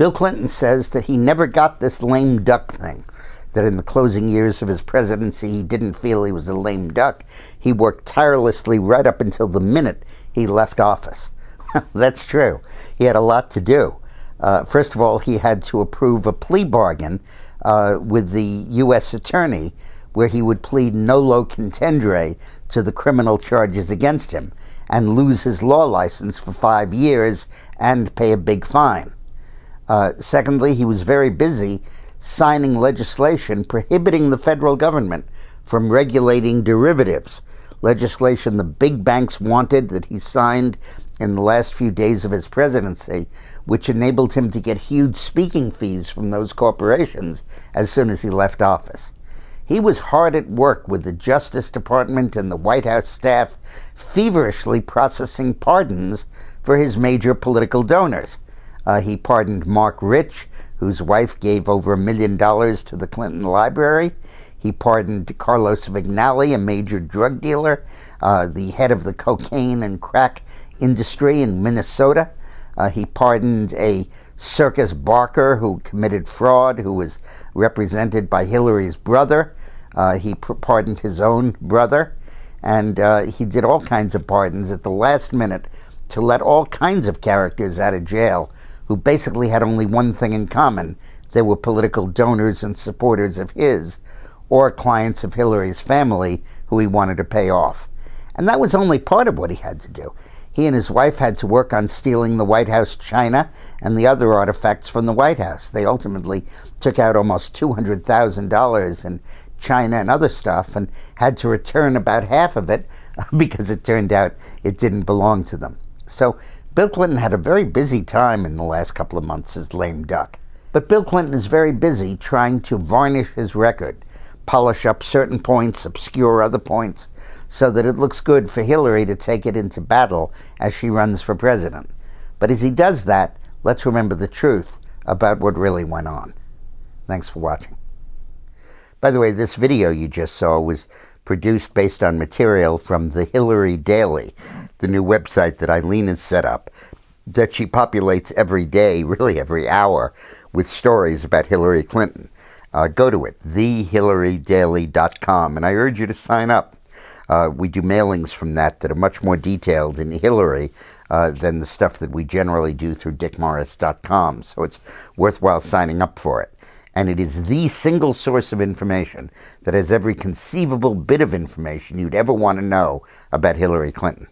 Bill Clinton says that he never got this lame duck thing, that in the closing years of his presidency, he didn't feel he was a lame duck. He worked tirelessly right up until the minute he left office. That's true. He had a lot to do. First of all, he had to approve a plea bargain with the U.S. attorney where he would plead nolo contendere to the criminal charges against him and lose his law license for 5 years and pay a big fine. Secondly, he was very busy signing legislation prohibiting the federal government from regulating derivatives, legislation the big banks wanted that he signed in the last few days of his presidency, which enabled him to get huge speaking fees from those corporations as soon as he left office. He was hard at work with the Justice Department and the White House staff, feverishly processing pardons for his major political donors. He pardoned Mark Rich, whose wife gave over $1 million to the Clinton Library. He pardoned Carlos Vignali, a major drug dealer, the head of the cocaine and crack industry in Minnesota. He pardoned a Circus Barker who committed fraud, who was represented by Hillary's brother. He pardoned his own brother. And he did all kinds of pardons at the last minute to let all kinds of characters out of jail who basically had only one thing in common. They were political donors and supporters of his, or clients of Hillary's family who he wanted to pay off. And that was only part of what he had to do. He and his wife had to work on stealing the White House china and the other artifacts from the White House. They ultimately took out almost $200,000 in china and other stuff and had to return about half of it because it turned out it didn't belong to them. So Bill Clinton had a very busy time in the last couple of months as lame duck. But Bill Clinton is very busy trying to varnish his record, polish up certain points, obscure other points, so that it looks good for Hillary to take it into battle as she runs for president. But as he does that, let's remember the truth about what really went on. Thanks for watching. By the way, this video you just saw was produced based on material from the Hillary Daily, the new website that Eileen has set up, that she populates every day, really every hour, with stories about Hillary Clinton. Go to it, thehillarydaily.com, and I urge you to sign up. We do mailings from that are much more detailed in Hillary than the stuff that we generally do through dickmorris.com, so it's worthwhile signing up for it. And it is the single source of information that has every conceivable bit of information you'd ever want to know about Hillary Clinton.